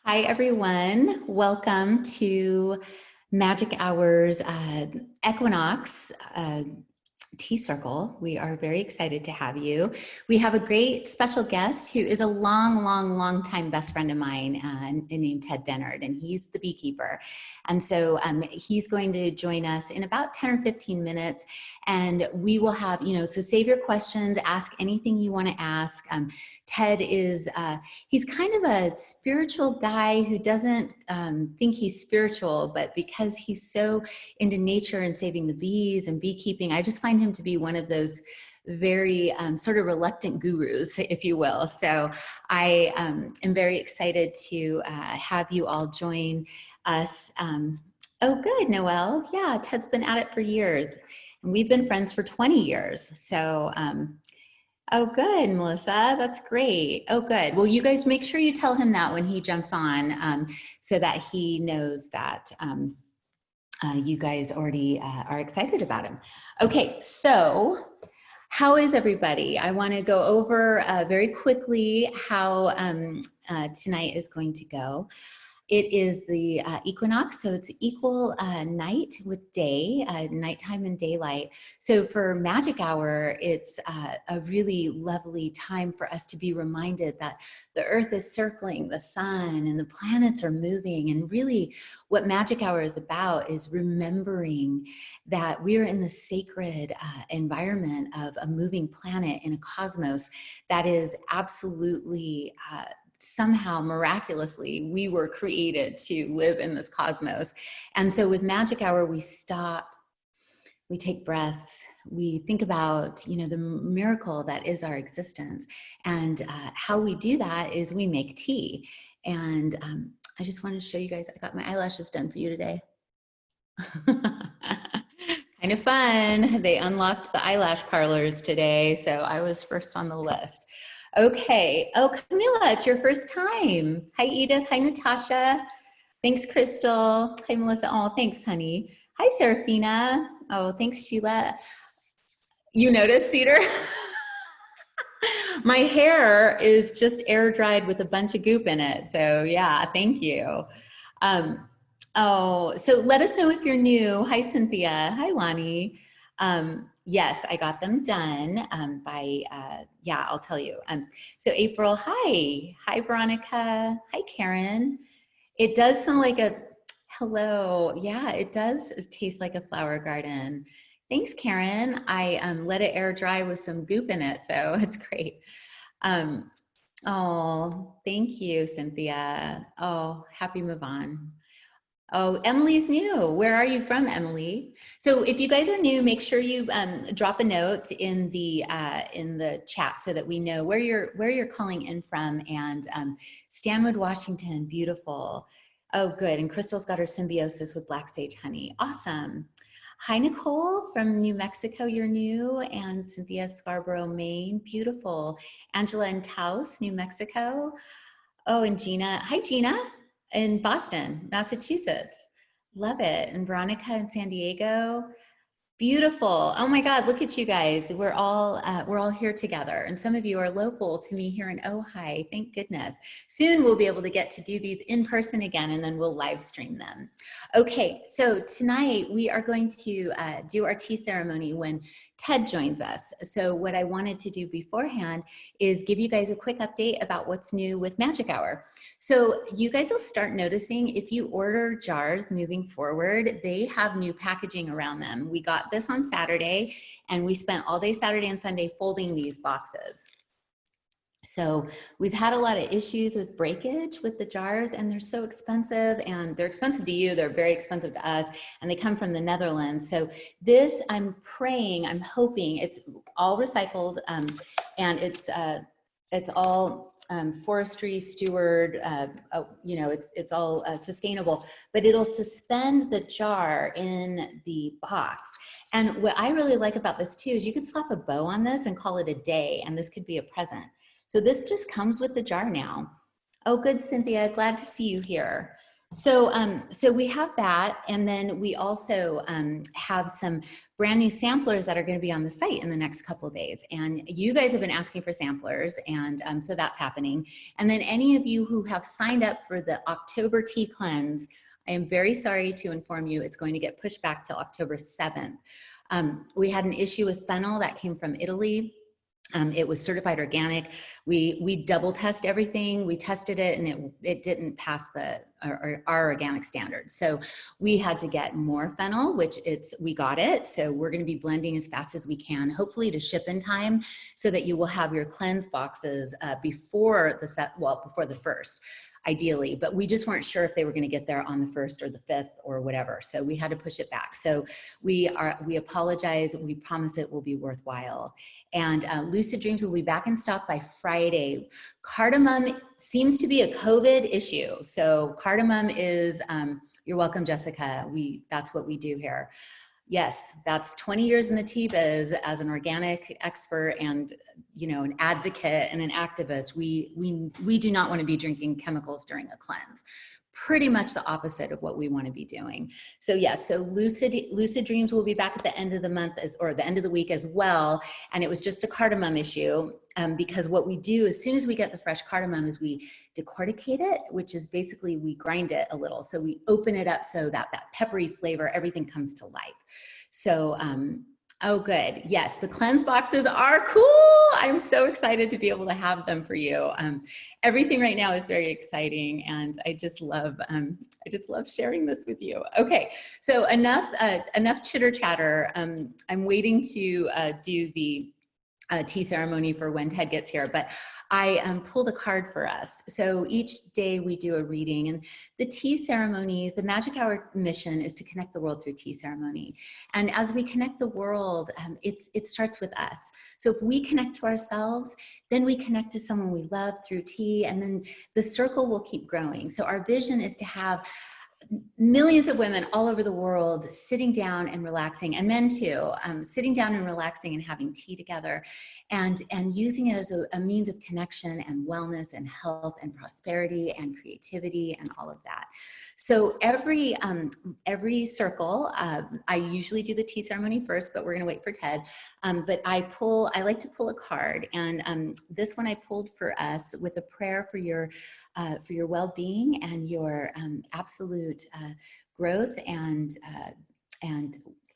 Hi, everyone. Welcome to Magic Hours Equinox Tea Circle. We are very excited to have you. We have a great special guest who is a long time best friend of mine named Ted Dennard, and he's the beekeeper. And so he's going to join us in about 10 or 15 minutes, and we will have, so save your questions, ask anything you want to ask. Ted is, he's kind of a spiritual guy who doesn't think he's spiritual, but because he's so into nature and saving the bees and beekeeping, I just find him to be one of those very sort of reluctant gurus, if you will. So I am very excited to have you all join us. Oh, good, Noelle. Yeah, Ted's been at it for years. And we've been friends for 20 years. So, oh, good, Melissa. That's great. Oh, good. Well, you guys make sure you tell him that when he jumps on so that he knows that you guys already are excited about him. Okay, so how is everybody? I want to go over very quickly how tonight is going to go. It is the equinox, so it's equal night with day, nighttime and daylight. So for magic hour, it's a really lovely time for us to be reminded that the earth is circling the sun and the planets are moving. And really what magic hour is about is remembering that we're in the sacred environment of a moving planet in a cosmos that is absolutely somehow miraculously we were created to live in this cosmos. And so with magic hour, we stop, we take breaths, we think about the miracle that is our existence. And how we do that is we make tea. And I just wanted to show you guys, I got my eyelashes done for you today. Kind of fun. They unlocked the eyelash parlors today, so I was first on the list. Okay. Oh, Camilla, it's your first time. Hi, Edith. Hi, Natasha. Thanks, Crystal. Hi, Melissa. Oh, thanks, honey. Hi, Serafina. Oh, thanks, Sheila. You noticed, Cedar? My hair is just air dried with a bunch of goop in it. So yeah, thank you. Oh, so let us know if you're new. Hi, Cynthia. Hi, Lonnie. Yes, I got them done by, yeah, I'll tell you. So April, hi. Hi, Veronica. Hi, Karen. It does smell like a, hello. Yeah, it does taste like a flower garden. Thanks, Karen. I let it air dry with some goop in it, so it's great. Oh, thank you, Cynthia. Oh, happy move on. Oh, Emily's new. Where are you from, Emily? So if you guys are new, make sure you drop a note in the chat so that we know where you're calling in from. And Stanwood, Washington, beautiful. Oh, good. And Crystal's got her symbiosis with black sage honey. Awesome. Hi, Nicole from New Mexico. You're new. And Cynthia, Scarborough, Maine. Beautiful. Angela in Taos, New Mexico. Oh, and Gina. Hi, Gina in Boston, Massachusetts. Love it. And Veronica in San Diego. Beautiful. Oh my God, look at you guys. We're all here together. And some of you are local to me here in Ojai. Thank goodness. Soon we'll be able to get to do these in person again, and then we'll live stream them. Okay, so tonight we are going to do our tea ceremony when Ted joins us. So what I wanted to do beforehand is give you guys a quick update about what's new with Magic Hour. So you guys will start noticing if you order jars moving forward, they have new packaging around them. We got this on Saturday and we spent all day Saturday and Sunday folding these boxes. So we've had a lot of issues with breakage with the jars, and they're so expensive, and they're expensive to you, they're very expensive to us, and they come from the Netherlands. So this, I'm praying, I'm hoping, it's all recycled, and it's all forestry steward, it's all sustainable, but it'll suspend the jar in the box. And what I really like about this too is you could slap a bow on this and call it a day, and this could be a present. So this just comes with the jar now. Oh, good, Cynthia, glad to see you here. So we have that, and then we also have some brand new samplers that are going to be on the site in the next couple of days. And you guys have been asking for samplers, and so that's happening. And then any of you who have signed up for the October tea cleanse, I am very sorry to inform you it's going to get pushed back till October 7th. We had an issue with fennel that came from Italy. It was certified organic. We double test everything. We tested it, and it didn't pass our organic standards. So we had to get more fennel, which we got it. So we're going to be blending as fast as we can, hopefully to ship in time, so that you will have your cleanse boxes before the first. Ideally, but we just weren't sure if they were going to get there on the 1st or the 5th or whatever. So we had to push it back. So we apologize. We promise it will be worthwhile. And Lucid Dreams will be back in stock by Friday. Cardamom seems to be a COVID issue. So cardamom is, you're welcome, Jessica. That's what we do here. Yes, that's 20 years in the tea biz as an organic expert and, an advocate and an activist. We do not want to be drinking chemicals during a cleanse. Pretty much the opposite of what we want to be doing. So yes, so Lucid Dreams will be back at the end of the month or the end of the week as well. And it was just a cardamom issue because what we do as soon as we get the fresh cardamom is we decorticate it, which is basically we grind it a little. So we open it up so that peppery flavor, everything comes to life. So, oh, good. Yes, the cleanse boxes are cool. I'm so excited to be able to have them for you. Everything right now is very exciting, and I just love sharing this with you. Okay, so enough chitter chatter. I'm waiting to do the tea ceremony for when Ted gets here, but I pulled a card for us. So each day we do a reading, and the tea ceremonies, the Magic Hour mission is to connect the world through tea ceremony. And as we connect the world, it starts with us. So if we connect to ourselves, then we connect to someone we love through tea, and then the circle will keep growing. So our vision is to have millions of women all over the world sitting down and relaxing, and men too, sitting down and relaxing and having tea together and using it as a means of connection and wellness and health and prosperity and creativity and all of that. So every circle, I usually do the tea ceremony first, but we're going to wait for Ted. But I like to pull a card, and this one I pulled for us with a prayer for your well-being and your absolute growth and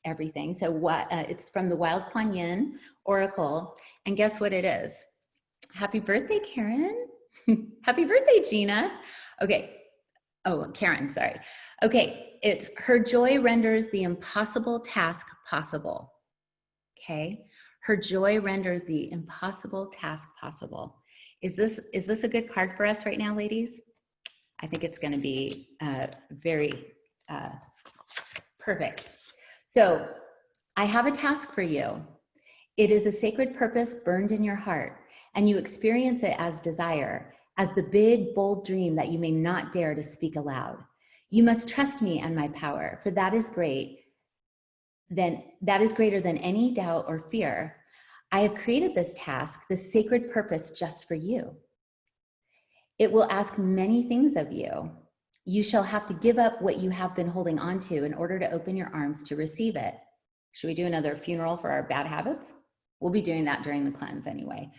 everything. So it's from the Wild Kuan Yin Oracle, and guess what it is? Happy birthday, Karen. Happy birthday, Zhena. Okay. Oh, Karen, sorry. Okay, it's her joy renders the impossible task possible. Okay, her joy renders the impossible task possible. Is this a good card for us right now, ladies? I think it's going to be very perfect. So I have a task for you. It is a sacred purpose burned in your heart, and you experience it as desire, as the big, bold dream that you may not dare to speak aloud. You must trust me and my power, for that is greater than any doubt or fear. I have created this task, this sacred purpose, just for you. It will ask many things of you. You shall have to give up what you have been holding on to in order to open your arms to receive it. Should we do another funeral for our bad habits? We'll be doing that during the cleanse anyway.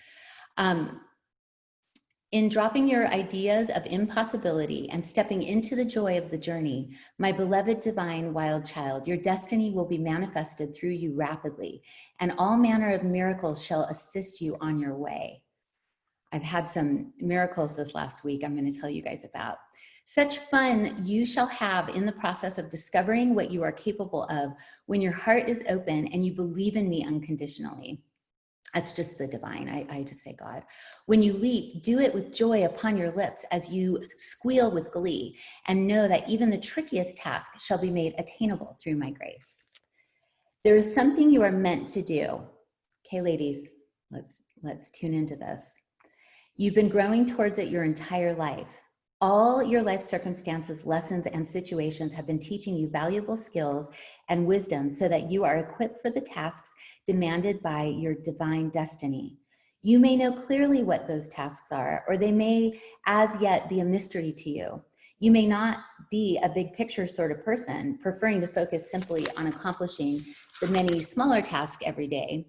In dropping your ideas of impossibility and stepping into the joy of the journey, my beloved divine wild child, your destiny will be manifested through you rapidly, and all manner of miracles shall assist you on your way. I've had some miracles this last week I'm going to tell you guys about. Such fun you shall have in the process of discovering what you are capable of when your heart is open and you believe in me unconditionally. That's just the divine. I just say God. When you leap, do it with joy upon your lips as you squeal with glee, and know that even the trickiest task shall be made attainable through my grace. There is something you are meant to do. Okay, ladies, let's tune into this. You've been growing towards it your entire life. All your life circumstances, lessons, and situations have been teaching you valuable skills and wisdom so that you are equipped for the tasks demanded by your divine destiny. You may know clearly what those tasks are, or they may as yet be a mystery to you. You may not be a big picture sort of person, preferring to focus simply on accomplishing the many smaller tasks every day.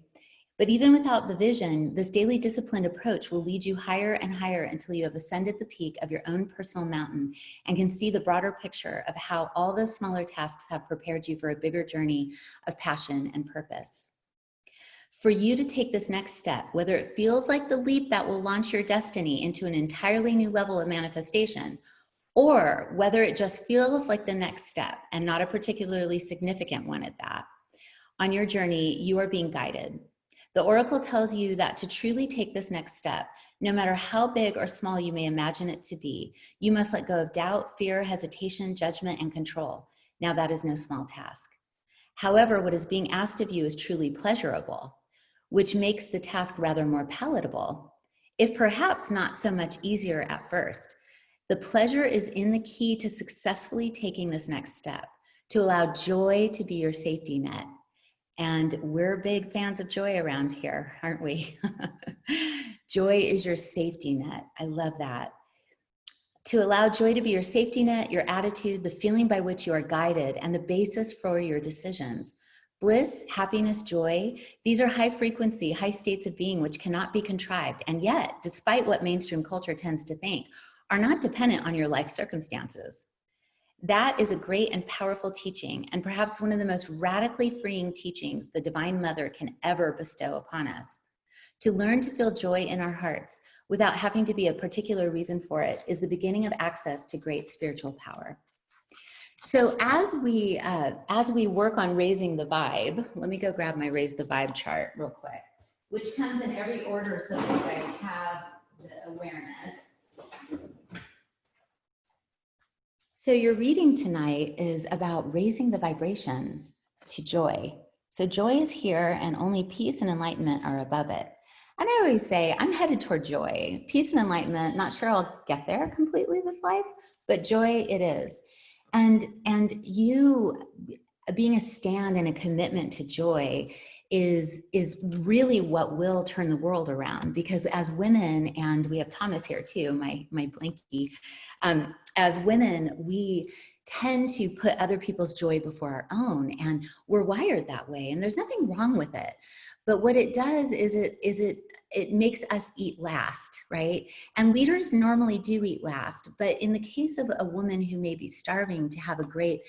But even without the vision, this daily disciplined approach will lead you higher and higher until you have ascended the peak of your own personal mountain and can see the broader picture of how all those smaller tasks have prepared you for a bigger journey of passion and purpose. For you to take this next step, whether it feels like the leap that will launch your destiny into an entirely new level of manifestation, or whether it just feels like the next step and not a particularly significant one at that, on your journey, you are being guided. The oracle tells you that to truly take this next step, no matter how big or small you may imagine it to be, you must let go of doubt, fear, hesitation, judgment, and control. Now that is no small task. However, what is being asked of you is truly pleasurable, which makes the task rather more palatable, if perhaps not so much easier at first. The pleasure is in the key to successfully taking this next step, to allow joy to be your safety net. And we're big fans of joy around here, aren't we? Joy is your safety net. I love that. To allow joy to be your safety net, your attitude, the feeling by which you are guided, and the basis for your decisions. Bliss, happiness, joy, these are high frequency, high states of being which cannot be contrived, and yet, despite what mainstream culture tends to think, are not dependent on your life circumstances. That is a great and powerful teaching, and perhaps one of the most radically freeing teachings the Divine Mother can ever bestow upon us. To learn to feel joy in our hearts without having to be a particular reason for it is the beginning of access to great spiritual power. So as we work on raising the vibe, let me go grab my Raise the Vibe chart real quick, which comes in every order so that you guys have the awareness. So your reading tonight is about raising the vibration to joy. So joy is here and only peace and enlightenment are above it. And I always say, I'm headed toward joy. Peace and enlightenment, not sure I'll get there completely this life, but joy it is. And you being a stand and a commitment to joy is really what will turn the world around. Because as women, and we have Thomas here too, my blankie, as women, we tend to put other people's joy before our own, and we're wired that way, and there's nothing wrong with it. But what it does is it makes us eat last, right? And leaders normally do eat last, but in the case of a woman who may be starving to have a great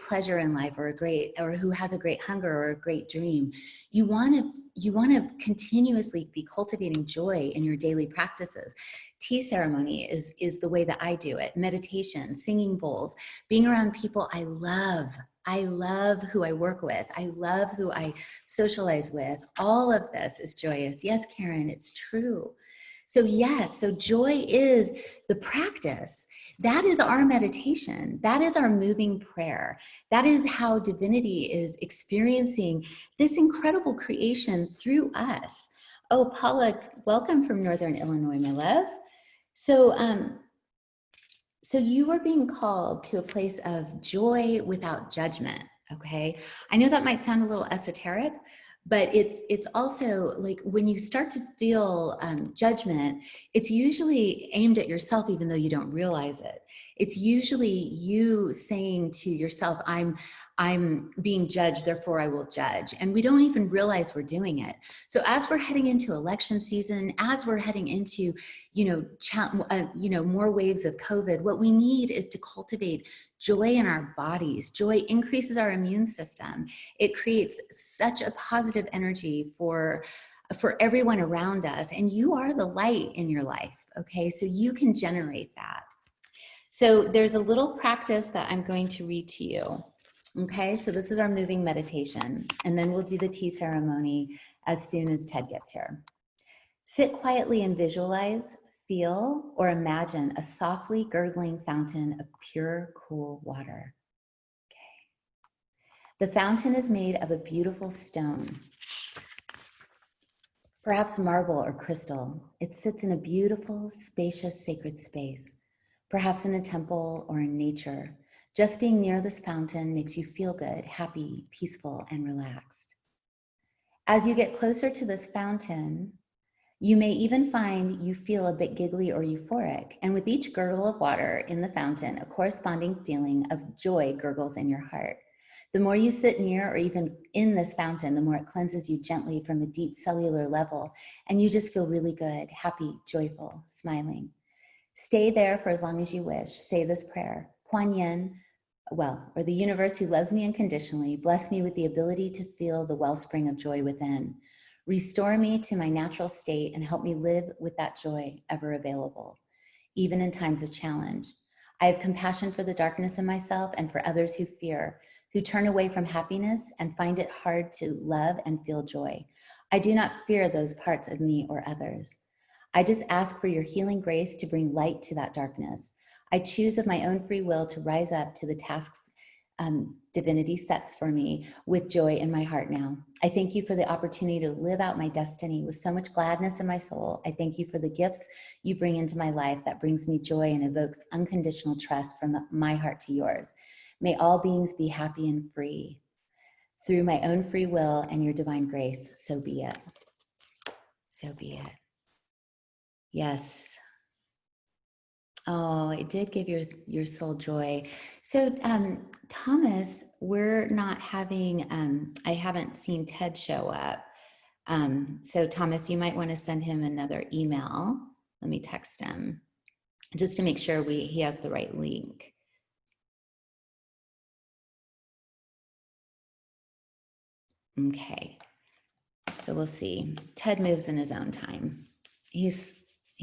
pleasure in life, or who has a great hunger or a great dream, you want to continuously be cultivating joy in your daily practices. Tea ceremony is the way that I do it. Meditation, singing bowls, being around people I love. I love who I work with. I love who I socialize with. All of this is joyous. Yes, Karen, it's true. So yes, so joy is the practice. That is our meditation. That is our moving prayer. That is how divinity is experiencing this incredible creation through us. Oh, Paula, welcome from Northern Illinois, my love. So you are being called to a place of joy without judgment, okay? I know that might sound a little esoteric, but it's also like when you start to feel judgment, it's usually aimed at yourself even though you don't realize it. It's usually you saying to yourself, I'm being judged, therefore I will judge. And we don't even realize we're doing it. So as we're heading into election season, as we're heading into, more waves of COVID, what we need is to cultivate joy in our bodies. Joy increases our immune system. It creates such a positive energy for everyone around us. And you are the light in your life, okay? So you can generate that. So there's a little practice that I'm going to read to you. Okay, so this is our moving meditation, and then we'll do the tea ceremony as soon as Ted gets here. Sit quietly and visualize, feel, or imagine a softly gurgling fountain of pure, cool water. Okay. The fountain is made of a beautiful stone, perhaps marble or crystal. It sits in a beautiful, spacious, sacred space, perhaps in a temple or in nature. Just being near this fountain makes you feel good, happy, peaceful, and relaxed. As you get closer to this fountain, You may even find you feel a bit giggly or euphoric, and with each gurgle of water in the fountain, a corresponding feeling of joy gurgles in your heart. The more you sit near or even in this fountain, the more it cleanses you gently from a deep cellular level, and you just feel really good, happy, joyful, smiling. Stay there for as long as you wish. Say this prayer. Kuan Yin, or the universe who loves me unconditionally, bless me with the ability to feel the wellspring of joy within. Restore me to my natural state and help me live with that joy ever available, even in times of challenge. I have compassion for the darkness in myself and for others who fear, who turn away from happiness and find it hard to love and feel joy. I do not fear those parts of me or others. I just ask for your healing grace to bring light to that darkness. I choose of my own free will to rise up to the tasks divinity sets for me with joy in my heart now. I thank you for the opportunity to live out my destiny with so much gladness in my soul. I thank you for the gifts you bring into my life that brings me joy and evokes unconditional trust from my heart to yours. May all beings be happy and free. Through my own free will and your divine grace, so be it. So be it. Yes. Oh, it did give your soul joy. So, Thomas, we're not having, I haven't seen Ted show up. So Thomas, you might want to send him another email. Let me text him just to make sure he has the right link. Okay. So we'll see. Ted moves in his own time. He's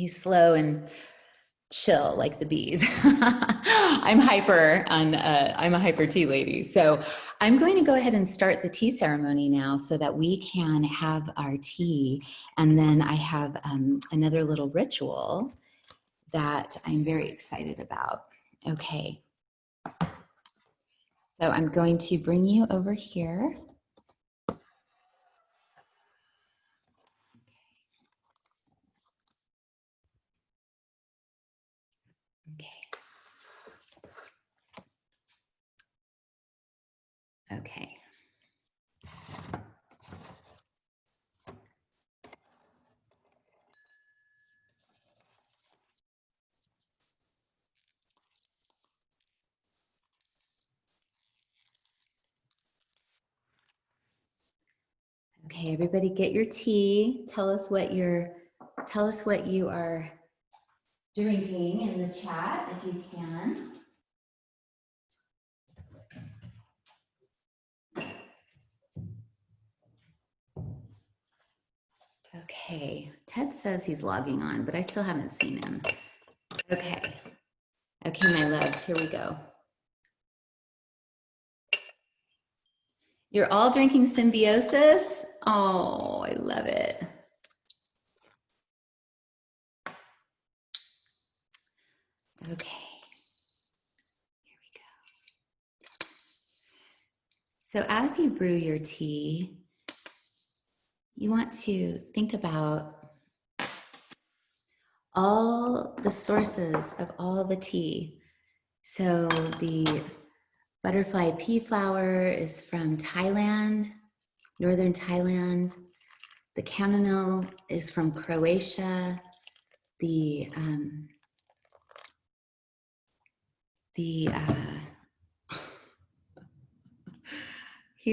slow and chill like the bees. I'm a hyper tea lady. So I'm going to go ahead and start the tea ceremony now so that we can have our tea. And then I have another little ritual that I'm very excited about. Okay. So I'm going to bring you over here. Okay. Okay, everybody get your tea. Tell us what you are drinking in the chat if you can. Okay, Ted says he's logging on, but I still haven't seen him. Okay, my loves, here we go. You're all drinking Symbiosis? Oh, I love it. Okay, here we go. So as you brew your tea, you want to think about all the sources of all the tea. So the butterfly pea flower is from Thailand, northern Thailand. The chamomile is from Croatia. He's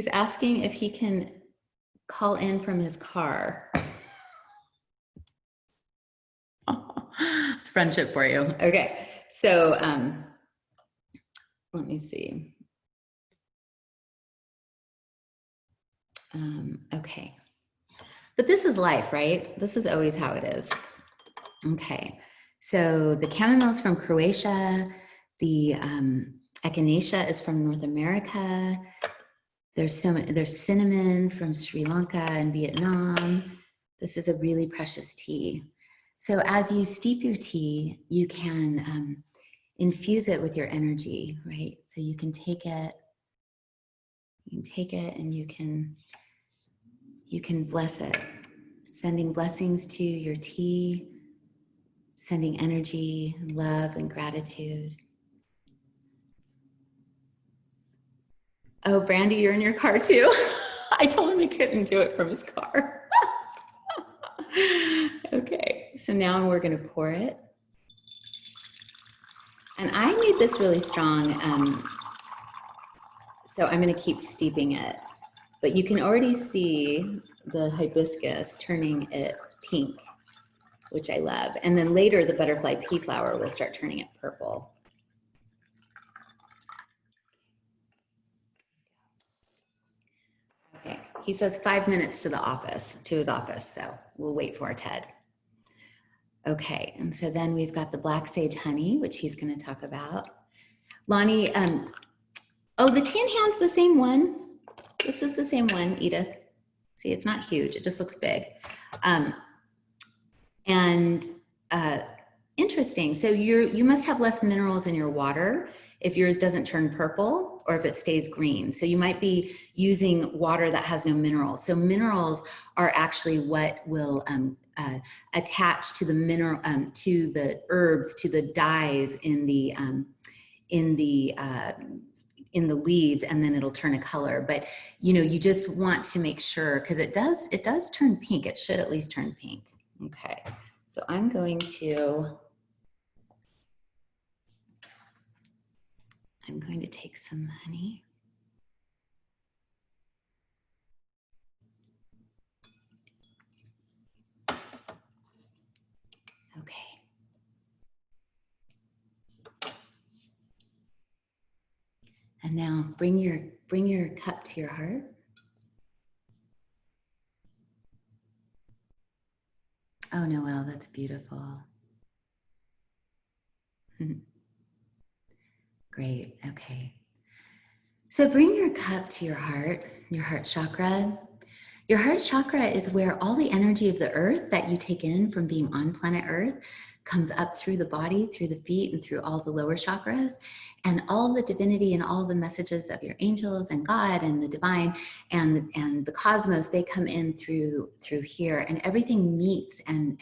asking if he can call in from his car. It's friendship for you. Okay, so let me see. Okay, but this is life, right? This is always how it is. Okay, so the chamomile is from Croatia. The echinacea is from North America. There's cinnamon from Sri Lanka and Vietnam. This is a really precious tea. So as you steep your tea, you can infuse it with your energy, right? So you can take it and you can bless it, sending blessings to your tea, sending energy, love, and gratitude. Oh, Brandy, you're in your car too? I told him he couldn't do it from his car. Okay, so now we're gonna pour it. And I made this really strong, so I'm gonna keep steeping it. But you can already see the hibiscus turning it pink, which I love. And then later the butterfly pea flower will start turning it purple. Okay, he says 5 minutes to his office, so we'll wait for Ted. Okay, and so then we've got the black sage honey, which he's gonna talk about. Lonnie, oh, the tin hand's the same one. This is the same one, Edith. See, it's not huge, it just looks big. Interesting, so you must have less minerals in your water if yours doesn't turn purple or if it stays green. So you might be using water that has no minerals. So minerals are actually what will attach to the mineral, to the herbs, to the dyes in the leaves, and then it'll turn a color. But you just want to make sure, because it does turn pink. It should at least turn pink. Okay, so I'm going to take some honey. Okay. And now bring your cup to your heart. Oh, Noelle, that's beautiful. Great, okay. So bring your cup to your heart chakra. Your heart chakra is where all the energy of the earth that you take in from being on planet Earth comes up through the body, through the feet, and through all the lower chakras. And all the divinity and all the messages of your angels and God and the divine and the cosmos, they come in through here, and everything meets and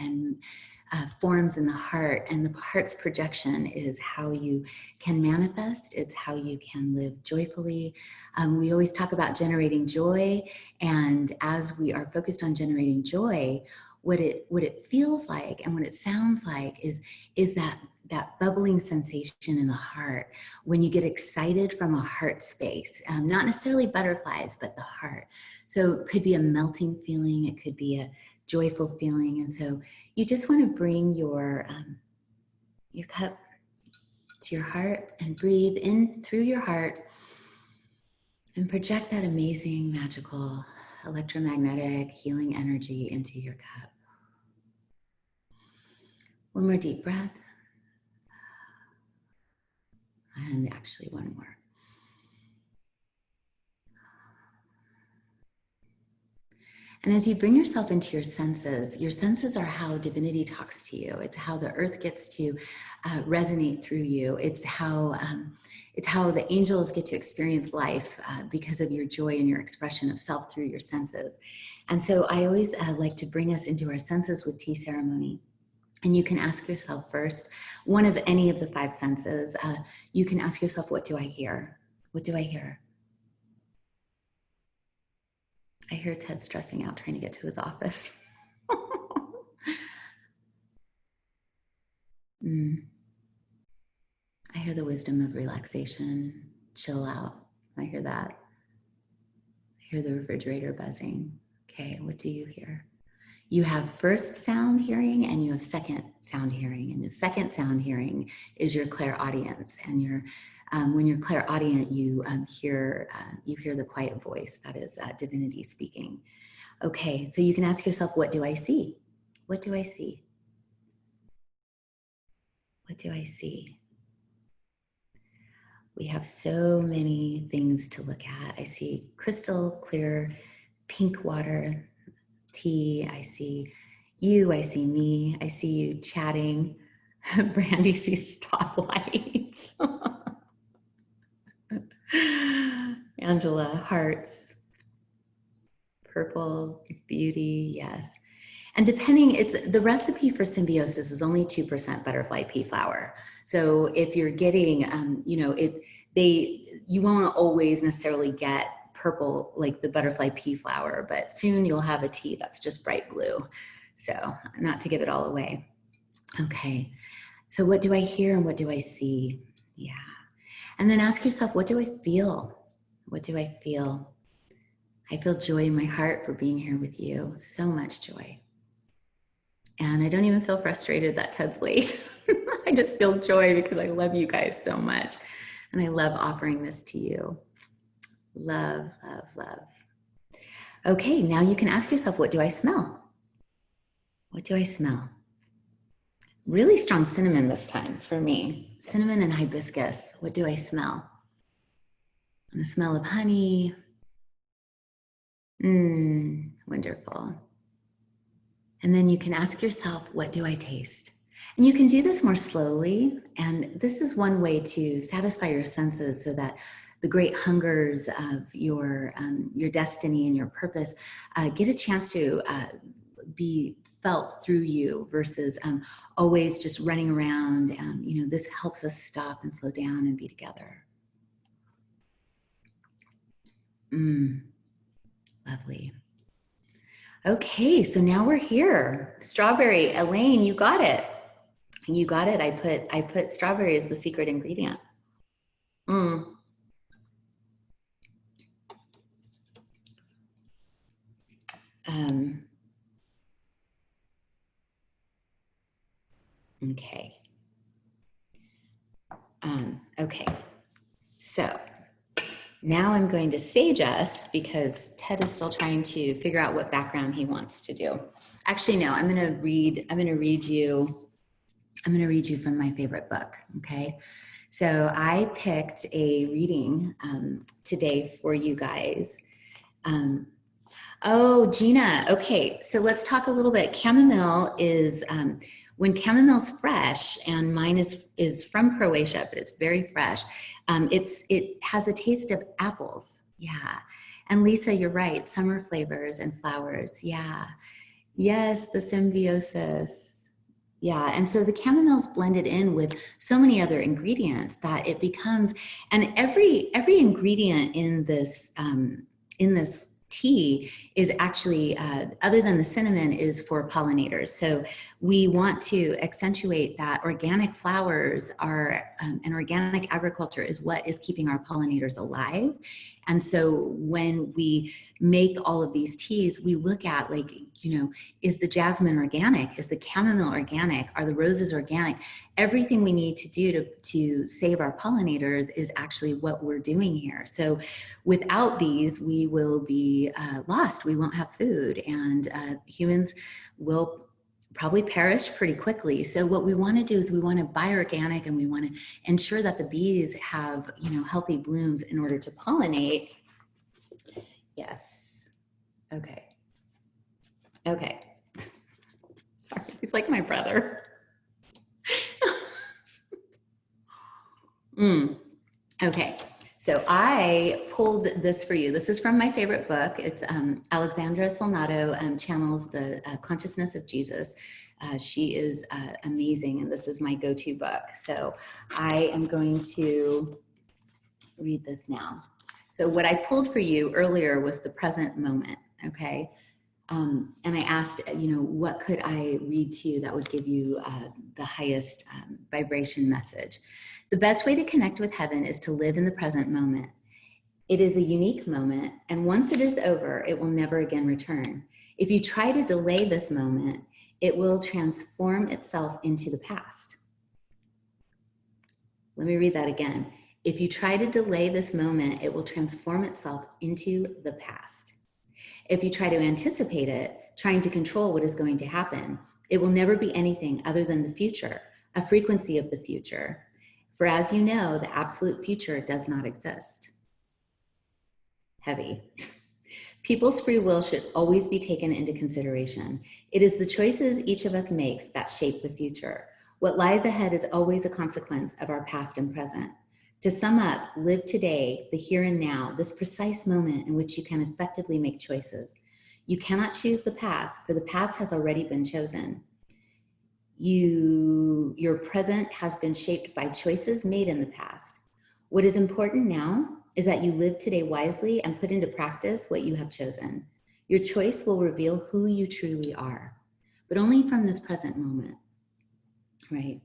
forms in the heart. And the heart's projection is how you can manifest. It's how you can live joyfully. We always talk about generating joy, and as we are focused on generating joy, what it feels like and what it sounds like is that bubbling sensation in the heart when you get excited from a heart space, not necessarily butterflies, but the heart. So it could be a melting feeling, it could be a joyful feeling. And so you just want to bring your cup to your heart and breathe in through your heart and project that amazing, magical, electromagnetic healing energy into your cup. One more deep breath. And actually one more. And as you bring yourself into your senses are how divinity talks to you. It's how the earth gets to resonate through you. It's how the angels get to experience life because of your joy and your expression of self through your senses. And so I always like to bring us into our senses with tea ceremony. And you can ask yourself first, one of any of the 5 senses, you can ask yourself, what do I hear? What do I hear? I hear Ted stressing out trying to get to his office. I hear the wisdom of relaxation, chill out. I hear that. I hear the refrigerator buzzing. Okay, what do you hear? You have first sound hearing and you have second sound hearing. And the second sound hearing is your clairaudience. And when you're clairaudient, you hear the quiet voice. That is divinity speaking. Okay, so you can ask yourself, what do I see? What do I see? What do I see? We have so many things to look at. I see crystal clear pink water, tea. I see you, I see me, I see you chatting. Brandy sees stoplights. Angela, hearts, purple, beauty, yes. And the recipe for symbiosis is only 2% butterfly pea flower. So if you're getting, you won't always necessarily get purple, like the butterfly pea flower, but soon you'll have a tea that's just bright blue. So not to give it all away. Okay. So what do I hear and what do I see? Yeah. And then ask yourself, what do I feel? What do I feel? I feel joy in my heart for being here with you. So much joy. And I don't even feel frustrated that Ted's late. I just feel joy because I love you guys so much. And I love offering this to you. Love, love, love. Okay, now you can ask yourself, what do I smell? What do I smell? Really strong cinnamon this time for me. Cinnamon and hibiscus. What do I smell? And the smell of honey. Wonderful. And then you can ask yourself, what do I taste? And you can do this more slowly. And this is one way to satisfy your senses so that the great hungers of your destiny and your purpose get a chance to be felt through you versus always just running around. This helps us stop and slow down and be together. Lovely. Okay, so now we're here. Strawberry, Elaine, you got it. You got it. I put strawberry as the secret ingredient. Okay. Okay. So now I'm going to sage us because Ted is still trying to figure out what background he wants to do. Actually, no, I'm going to read you from my favorite book. Okay. So I picked a reading today for you guys. Oh, Zhena. Okay, so let's talk a little bit. Chamomile is, when chamomile's fresh, and mine is from Croatia, but it's very fresh. It has a taste of apples. Yeah. And Lisa, you're right. Summer flavors and flowers. Yeah. Yes, the symbiosis. Yeah, and so the chamomile's blended in with so many other ingredients that it becomes, and every ingredient in this tea is actually, other than the cinnamon, is for pollinators. So we want to accentuate that organic flowers are, and organic agriculture is what is keeping our pollinators alive. And so when we make all of these teas, we look at, like, is the jasmine organic? Is the chamomile organic? Are the roses organic? Everything we need to do to save our pollinators is actually what we're doing here. So without bees, we will be lost. We won't have food, and humans will probably perish pretty quickly. So what we want to do is we want to buy organic, and we want to ensure that the bees have, healthy blooms in order to pollinate. Yes. Okay. Okay. Sorry, he's like my brother. Okay. So I pulled this for you. This is from my favorite book. It's Alexandra Solnato channels the consciousness of Jesus. She is amazing, and this is my go-to book. So I am going to read this now. So what I pulled for you earlier was the present moment, okay? And I asked, what could I read to you that would give you the highest vibration message? The best way to connect with heaven is to live in the present moment. It is a unique moment, and once it is over, it will never again return. If you try to delay this moment, it will transform itself into the past. Let me read that again. If you try to delay this moment, it will transform itself into the past. If you try to anticipate it, trying to control what is going to happen, it will never be anything other than the future, a frequency of the future. For as you know, the absolute future does not exist. Heavy. People's free will should always be taken into consideration. It is the choices each of us makes that shape the future. What lies ahead is always a consequence of our past and present. To sum up, live today, the here and now, this precise moment in which you can effectively make choices. You cannot choose the past, for the past has already been chosen. Your present has been shaped by choices made in the past. What is important now is that you live today wisely and put into practice what you have chosen. Your choice will reveal who you truly are. but only from this present moment, right?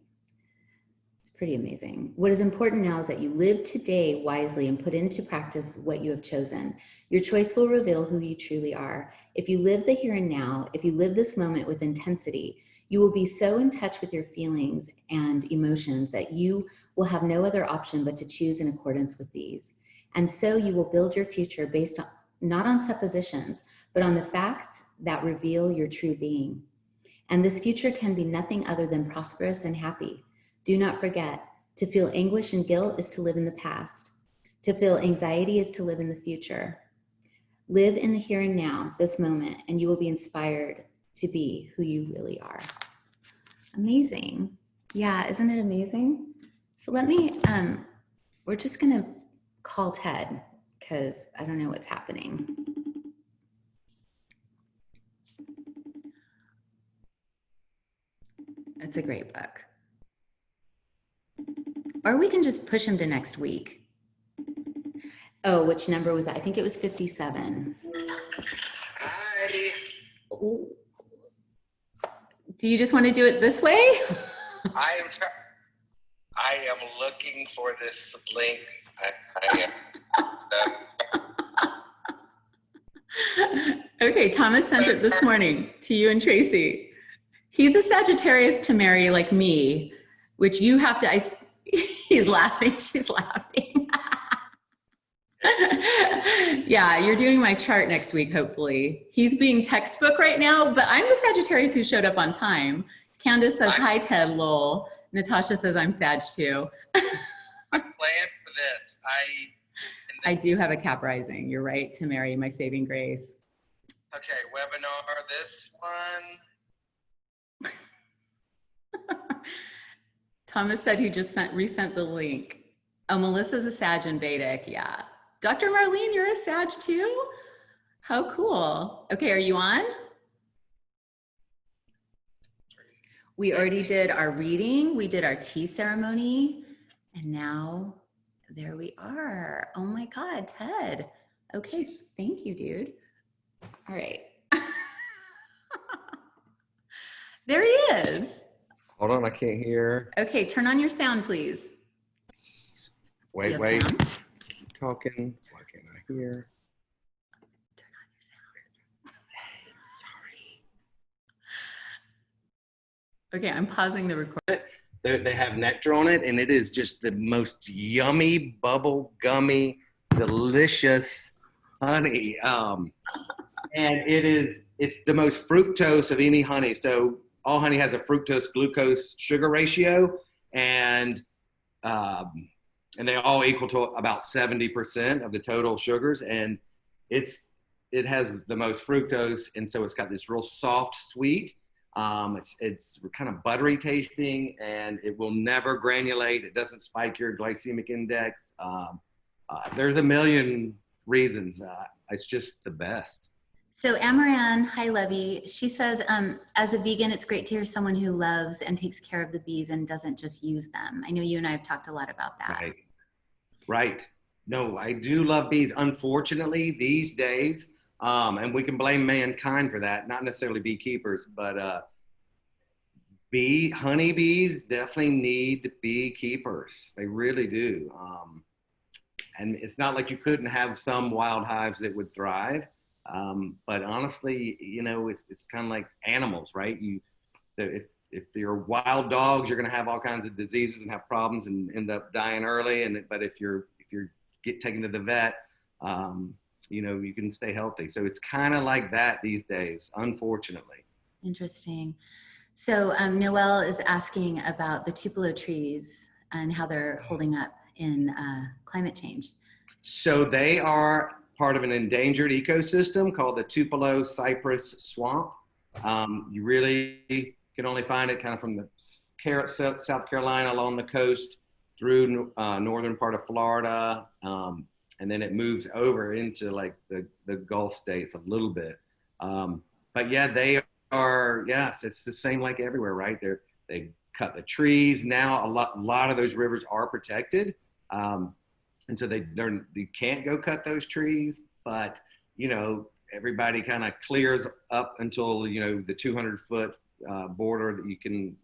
It's pretty amazing. What is important now is that you live today wisely and put into practice what you have chosen. Your choice will reveal who you truly are. If you live the here and now, if you live this moment with intensity, you will be so in touch with your feelings and emotions that you will have no other option but to choose in accordance with these. And so you will build your future based on, not on suppositions, but on the facts that reveal your true being. And this future can be nothing other than prosperous and happy. Do not forget, to feel anguish and guilt is to live in the past. To feel anxiety is to live in the future. Live in the here and now, this moment, and you will be inspired to be who you really are. Amazing. Yeah, isn't it amazing? So let me, we're just gonna call Ted because I don't know what's happening. It's a great book. Or we can just push him to next week. Oh, which number was that? I think it was 57. Hi. Ooh. Do you just want to do it this way? I am looking for this link. I am. Okay, Thomas sent it this morning to you and Tracy. He's a Sagittarius to marry like me, which you have to, he's laughing, she's laughing. Yeah, you're doing my chart next week, hopefully. He's being textbook right now, but I'm the Sagittarius who showed up on time. Candace says, hi, Ted, lol. Natasha says, I'm Sag too. I planned for this. I do have a Cap rising. You're right to marry my saving grace. Okay, webinar, this one. Thomas said he just resent the link. Oh, Melissa's a Sag and Vedic, yeah. Dr. Marlene, you're a Sag too? How cool. Okay, are you on? We already did our reading. We did our tea ceremony. And now there we are. Oh my God, Ted. Okay, thank you, dude. All right. There he is. Hold on, I can't hear. Okay, turn on your sound, please. Wait. Sound? Keep talking. Why can't I hear? Turn on your sound. Sorry. Okay, I'm pausing the recording. They have nectar on it, and it is just the most yummy, bubble gummy, delicious honey. And it's the most fructose of any honey. So all honey has a fructose glucose sugar ratio, and they all equal to about 70% of the total sugars. And it has the most fructose, and so it's got this real soft sweet. It's kind of buttery tasting, and it will never granulate. It doesn't spike your glycemic index. There's a million reasons. It's just the best. So Amaran, hi Levy, she says, as a vegan, it's great to hear someone who loves and takes care of the bees and doesn't just use them. I know you and I have talked a lot about that. Right. No, I do love bees. Unfortunately, these days, and we can blame mankind for that, not necessarily beekeepers, but honeybees definitely need beekeepers. They really do. And it's not like you couldn't have some wild hives that would thrive. But honestly, it's kind of like animals, right? If you're wild dogs, you're going to have all kinds of diseases and have problems and end up dying early. But if you get taken to the vet, you can stay healthy. So it's kind of like that these days, unfortunately. Interesting. So Noelle is asking about the tupelo trees and how they're holding up in climate change. So they are part of an endangered ecosystem called the Tupelo cypress swamp. You really can only find it kind of from the South Carolina along the coast through northern part of Florida, and then it moves over into like the Gulf states a little bit. But yeah, they are, yes, it's the same like everywhere, right? They cut the trees. Now a lot of those rivers are protected. And so you can't go cut those trees, but everybody kind of clears up until the 200-foot border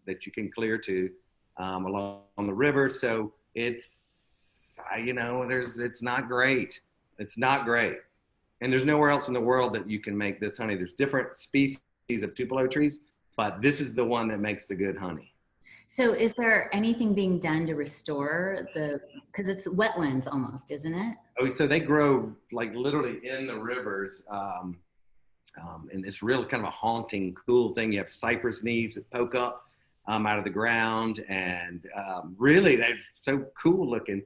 that you can clear to along the river. So it's it's not great. It's not great, and there's nowhere else in the world that you can make this honey. There's different species of tupelo trees, but this is the one that makes the good honey. So is there anything being done to restore because it's wetlands almost, isn't it? Oh, so they grow like literally in the rivers. And it's really kind of a haunting, cool thing. You have cypress knees that poke up out of the ground, and really they're so cool looking.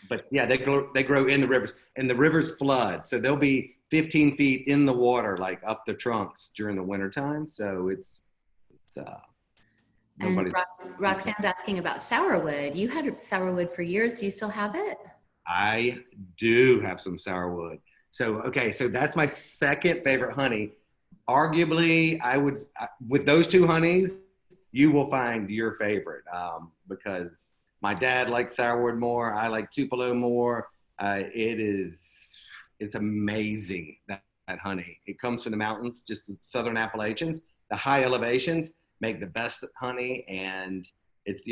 But yeah, they grow in the rivers, and the rivers flood, so they'll be 15 feet in the water, like up the trunks during the wintertime. So it's And nobody. Roxanne's asking about sourwood. You had sourwood for years. Do you still have it? I do have some sourwood. So, okay, so that's my second favorite honey. Arguably, with those two honeys, you will find your favorite because my dad likes sourwood more. I like Tupelo more. It's amazing, that honey. It comes from the mountains, just the southern Appalachians. The high elevations make the best honey, and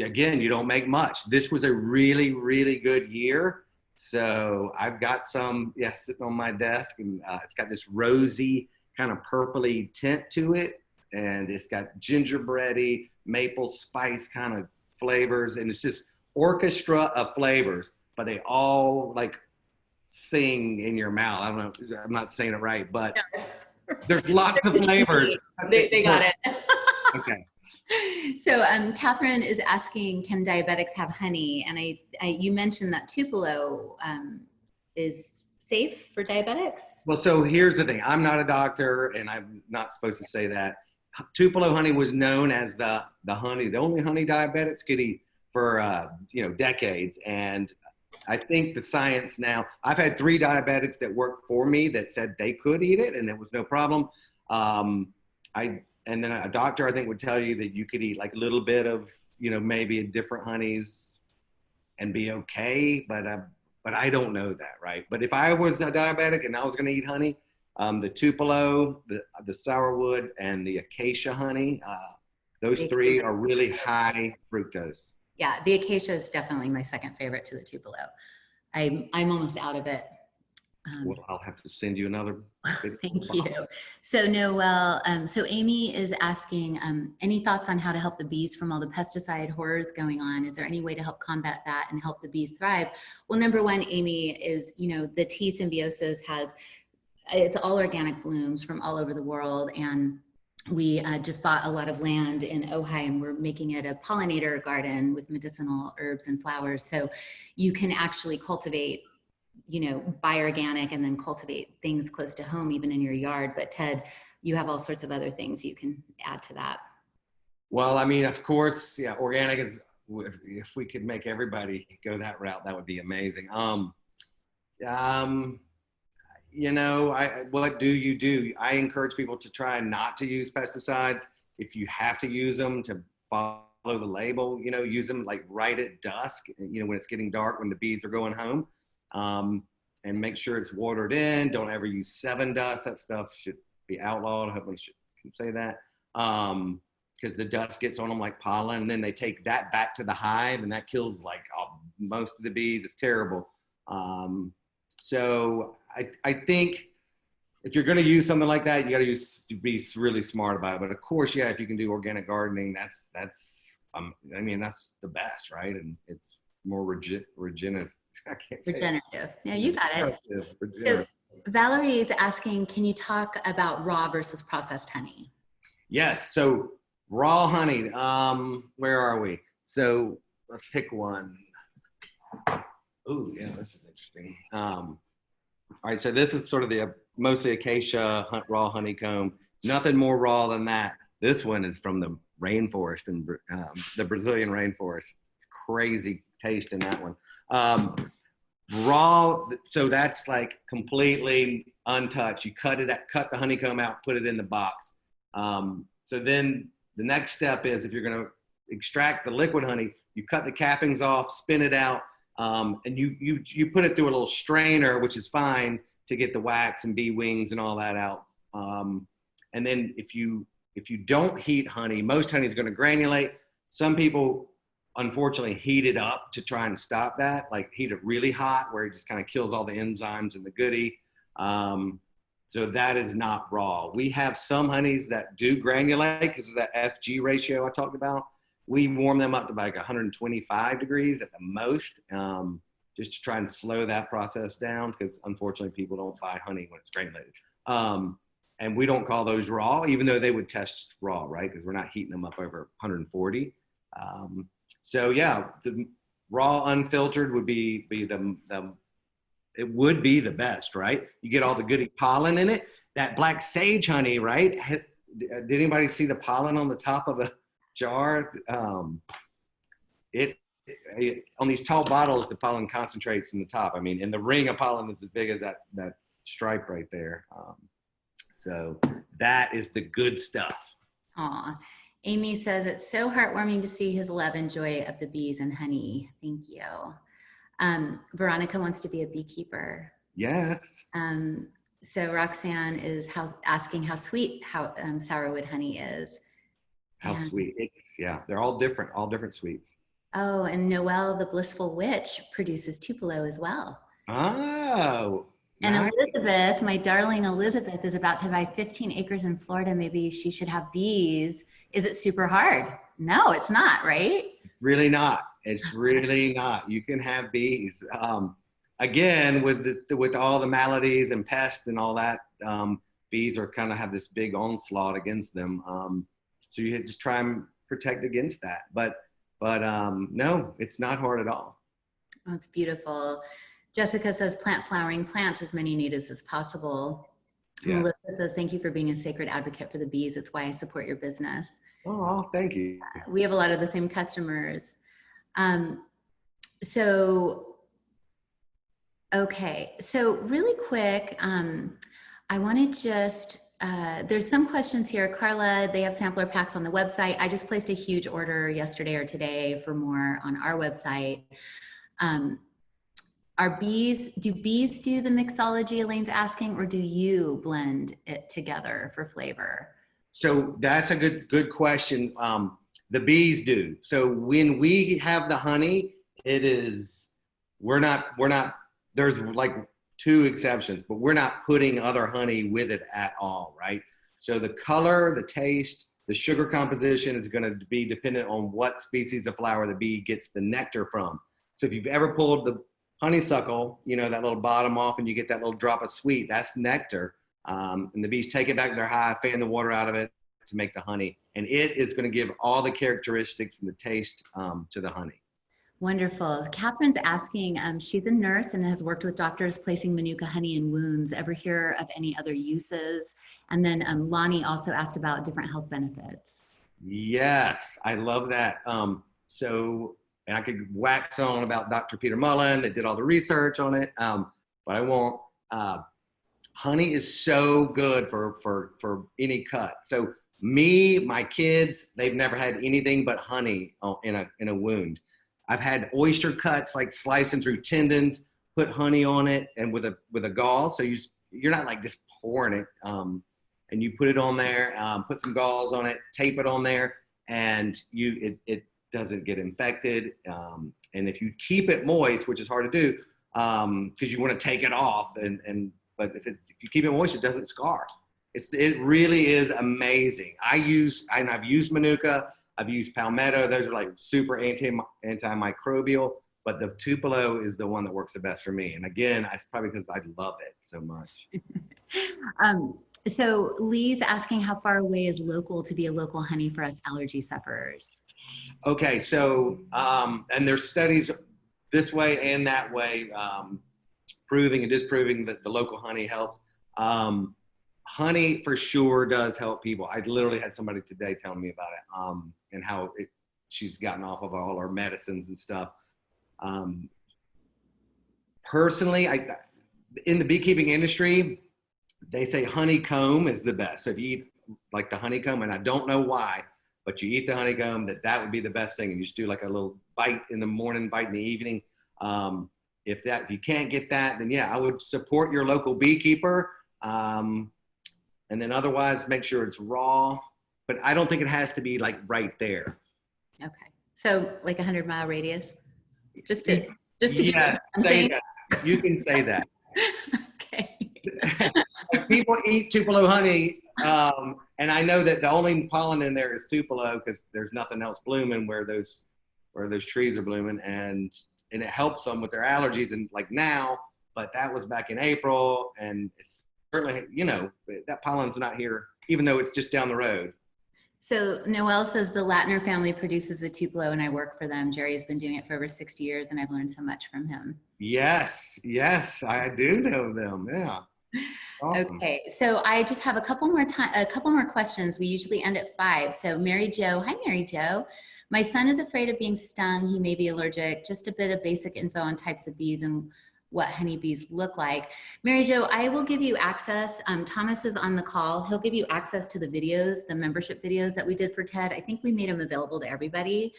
again, you don't make much. This was a really, really good year. So I've got some, sitting on my desk, and it's got this rosy kind of purpley tint to it, and it's got gingerbready, maple spice kind of flavors, and it's just orchestra of flavors, but they all like sing in your mouth. I don't know, I'm not saying it right, but there's lots of flavors. They got it. Okay. So Catherine is asking, can diabetics have honey? And you mentioned that Tupelo is safe for diabetics. Well, so here's the thing. I'm not a doctor, and I'm not supposed to say that. Tupelo honey was known as the only honey diabetics could eat for decades. And I think the science now, I've had 3 diabetics that worked for me that said they could eat it and it was no problem. And then a doctor, I think, would tell you that you could eat like a little bit of, maybe different honeys and be okay. But I don't know that, right? But if I was a diabetic and I was going to eat honey, the Tupelo, the sourwood, and the acacia honey, those 3 are really high fructose. Yeah, the acacia is definitely my second favorite to the Tupelo. I'm almost out of it. Well, I'll have to send you another. Thank you. So Noel, so Amy is asking, any thoughts on how to help the bees from all the pesticide horrors going on? Is there any way to help combat that and help the bees thrive? Well, number one, Amy, is, the tea symbiosis it's all organic blooms from all over the world. And we just bought a lot of land in Ojai, and we're making it a pollinator garden with medicinal herbs and flowers. So you can actually cultivate, buy organic and then cultivate things close to home, even in your yard. But Ted, you have all sorts of other things you can add to that. Well, I mean, of course, yeah, organic is, if we could make everybody go that route, that would be amazing. What do you do? I encourage people to try not to use pesticides. If you have to use them, to follow the label, use them like right at dusk, when it's getting dark, when the bees are going home. And make sure it's watered in. Don't ever use 7 dust. That stuff should be outlawed. I hope I can say that. Because the dust gets on them like pollen, and then they take that back to the hive, and that kills like most of the bees. It's terrible. So I think if you're going to use something like that, you got to be really smart about it. But of course, yeah, if you can do organic gardening, that's the best, right? And it's more regenerative. Yeah, you got it. So Valerie is asking, can you talk about raw versus processed honey? Yes. So raw honey. Where are we? So let's pick one. Oh, yeah, this is interesting. All right, so this is sort of mostly acacia raw honeycomb. Nothing more raw than that. This one is from the rainforest, and the Brazilian rainforest. Crazy taste in that one. Raw, so that's like completely untouched. You cut the honeycomb out, put it in the box. So then the next step is, if you're going to extract the liquid honey, you cut the cappings off, spin it out, and you put it through a little strainer, which is fine, to get the wax and bee wings and all that out. And then if you don't heat honey, most honey is going to granulate. Some people unfortunately heat it up to try and stop that, like heat it really hot where it just kind of kills all the enzymes and the goodie. So that is not raw. We have some honeys that do granulate because of that FG ratio I talked about. We warm them up to like 125 degrees at the most, just to try and slow that process down, because unfortunately people don't buy honey when it's granulated. And we don't call those raw, even though they would test raw, right? Because we're not heating them up over 140. So yeah, the raw unfiltered would be it would be the best, right? You get all the goody pollen in it. That black sage honey, right? Did anybody see the pollen on the top of the jar? On these tall bottles, the pollen concentrates in the top. I mean, and the ring of pollen is as big as that stripe right there. So that is the good stuff. Aw. Amy says, it's so heartwarming to see his love and joy of the bees and honey. Thank you. Veronica wants to be a beekeeper. Yes. So Roxanne is asking how sweet sourwood honey is. How sweet. Yeah, they're all different sweets. Oh, and Noelle, the blissful witch, produces Tupelo as well. Oh. And nice. Elizabeth, my darling Elizabeth, is about to buy 15 acres in Florida. Maybe she should have bees. Is it super hard? No, it's not, right? Really not. It's really not. You can have bees. Again, with all the maladies and pests and all that, bees are kind of have this big onslaught against them. So you just try and protect against that. But no, it's not hard at all. Oh, it's beautiful. Jessica says, plant flowering plants as many natives as possible. Yeah. Melissa says, thank you for being a sacred advocate for the bees. It's why I support your business. Oh, thank you. We have a lot of the same customers. Okay, so really quick, I want to just, there's some questions here. Carla, they have sampler packs on the website. I just placed a huge order yesterday or today for more on our website. Do bees do the mixology, Elaine's asking, or do you blend it together for flavor? So that's a good question. The bees do. So when we have the honey, we're not, there's like 2 exceptions, but we're not putting other honey with it at all, right? So the color, the taste, the sugar composition is going to be dependent on what species of flower the bee gets the nectar from. So if you've ever pulled the honeysuckle, you know, that little bottom off and you get that little drop of sweet, that's nectar. And the bees take it back to their hive, fan the water out of it to make the honey. And it is going to give all the characteristics and the taste to the honey. Wonderful. Catherine's asking, she's a nurse and has worked with doctors placing Manuka honey in wounds. Ever hear of any other uses? And then Lonnie also asked about different health benefits. Yes, I love that. And I could wax on about Dr. Peter Mullen that did all the research on it, but I won't. Honey is so good for any cut. So my kids, they've never had anything but honey in a wound. I've had oyster cuts, like slicing through tendons, put honey on it, and with a gauze. So you're not like just pouring it, and you put it on there, put some gauze on it, tape it on there, and it doesn't get infected. And if you keep it moist, which is hard to do, because you want to take it off, but if you keep it moist, it doesn't scar. It really is amazing. I've used Manuka, I've used Palmetto. Those are like super antimicrobial, but the Tupelo is the one that works the best for me. And again, it's probably because I love it so much. So Lee's asking how far away is local to be a local honey for us allergy sufferers? Okay, so, and there's studies this way and that way, proving and disproving that the local honey helps. Honey for sure does help people. I literally had somebody today telling me about it, and how she's gotten off of all her medicines and stuff. Personally, in the beekeeping industry, they say honeycomb is the best. So if you eat like the honeycomb, and I don't know why, but you eat the honeycomb, that would be the best thing. And you just do like a little bite in the morning, bite in the evening. If you can't get that, then yeah, I would support your local beekeeper. And then otherwise, make sure it's raw. But I don't think it has to be like right there. Okay. So like 100-mile radius, just to give Yes, say something. that. You can say that. Okay. Like people eat Tupelo honey, and I know that the only pollen in there is Tupelo because there's nothing else blooming where those trees are blooming, and it helps them with their allergies. And like now, but that was back in April, and it's certainly, you know, that pollen's not here, even though it's just down the road. So Noelle says the Latner family produces the Tupelo and I work for them. Jerry has been doing it for over 60 years and I've learned so much from him. Yes, I do know them. Yeah. Awesome. Okay, so I just have a couple more questions. We usually end at 5. So Mary Jo, hi Mary Jo. My son is afraid of being stung. He may be allergic. Just a bit of basic info on types of bees and what honeybees look like. Mary Jo, I will give you access. Thomas is on the call. He'll give you access to the videos, the membership videos that we did for TED. I think we made them available to everybody.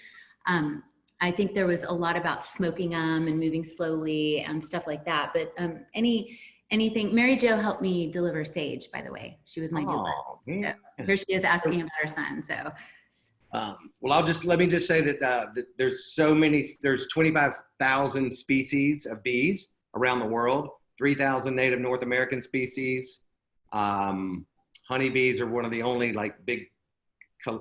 I think there was a lot about smoking them and moving slowly and stuff like that. But anything, Mary Jo helped me deliver Sage, by the way. She was my doula. So here she is asking about her son. So. Well, let me just say that there's 25,000 species of bees around the world, 3,000 native North American species. Honeybees are one of the only like big,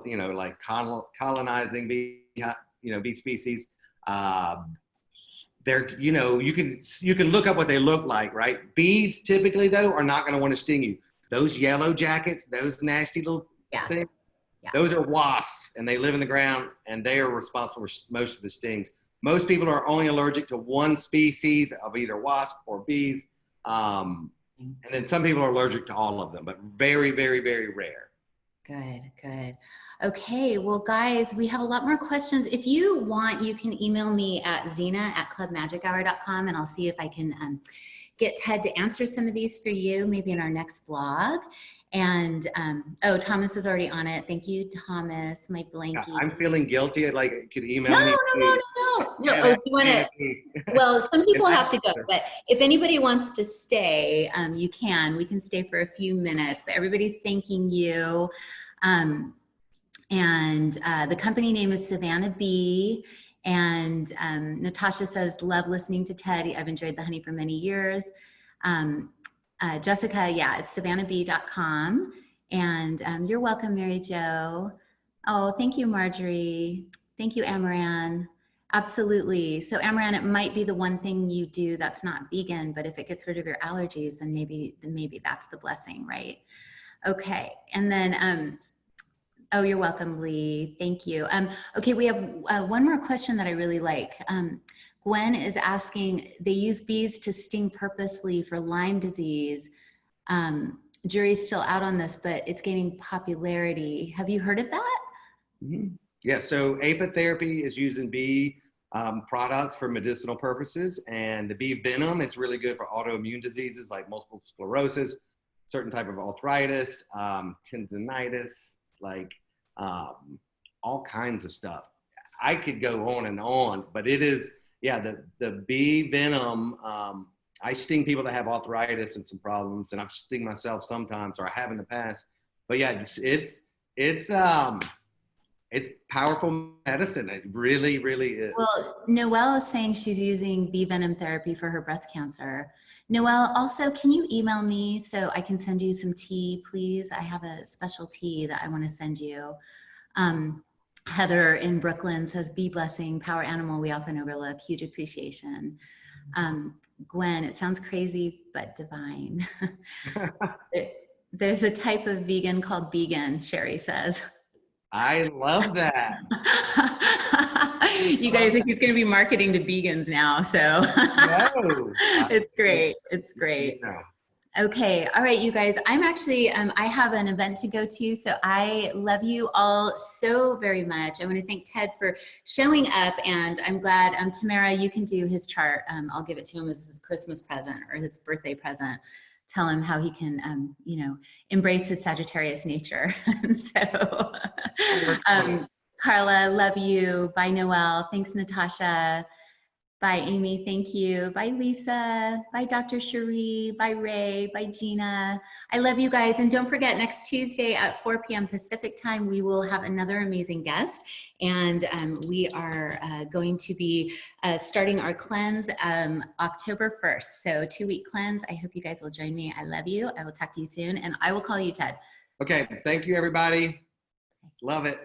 you know, like colonizing bee, bee species. They're, you know, you can look up what they look like, right? Bees typically though are not going to want to sting you. Those yellow jackets, those nasty little things, those are wasps, and they live in the ground, and they are responsible for most of the stings. Most people are only allergic to one species of either wasp or bees, and then some people are allergic to all of them, but very, very, very rare. Good. Okay, well, guys, we have a lot more questions. If you want, you can email me at Zhena@clubmagichour.com, and I'll see if I can get Ted to answer some of these for you, maybe in our next blog. And, oh, Thomas is already on it. Thank you, Thomas, my blankie. I'm feeling guilty. Like, could email me. No. Oh, you want to? Well, some people have to go, but if anybody wants to stay, you can. We can stay for a few minutes, but everybody's thanking you. The company name is Savannah Bee. And Natasha says, love listening to Ted. I've enjoyed the honey for many years. Jessica, yeah, it's savannahbee.com. And you're welcome, Mary Jo. Oh, thank you, Marjorie. Thank you, Amaran. Absolutely. So Amaran, it might be the one thing you do that's not vegan, but if it gets rid of your allergies, then maybe that's the blessing, right? Okay. And then, oh, you're welcome, Lee. Thank you. Okay, we have one more question that I really like. Gwen is asking, they use bees to sting purposely for Lyme disease. Jury's still out on this, but it's gaining popularity. Have you heard of that? Mm-hmm. Yeah, so apitherapy is using bee products for medicinal purposes, and the bee venom is really good for autoimmune diseases like multiple sclerosis, certain type of arthritis, tendinitis, like all kinds of stuff. I could go on, but it is, yeah, the bee venom, I sting people that have arthritis and some problems, and I've sting myself sometimes, or I have in the past. But yeah, it's powerful medicine. It really, really is. Well, Noelle is saying she's using bee venom therapy for her breast cancer. Noelle, also, can you email me so I can send you some tea, please? I have a special tea that I want to send you. Heather in Brooklyn says, bee blessing, power animal we often overlook, huge appreciation. Gwen, it sounds crazy, but divine. There's a type of vegan called vegan, Sherry says. I love that. You guys, he's going to be marketing to vegans now, so it's great. It's great. Yeah. Okay. All right, you guys, I'm actually, I have an event to go to, so I love you all so very much. I want to thank Ted for showing up, and I'm glad, Tamara, you can do his chart. I'll give it to him as his Christmas present or his birthday present. Tell him how he can, embrace his Sagittarius nature. So, Carla, love you. Bye, Noelle. Thanks, Natasha. Bye. Bye, Amy. Thank you. Bye, Lisa. Bye, Dr. Cherie. Bye, Ray. Bye, Gina. I love you guys. And don't forget, next Tuesday at 4 p.m. Pacific time, we will have another amazing guest. And we are going to be starting our cleanse October 1st. So 2-week cleanse. I hope you guys will join me. I love you. I will talk to you soon. And I will call you, Ted. Okay. Thank you, everybody. Love it.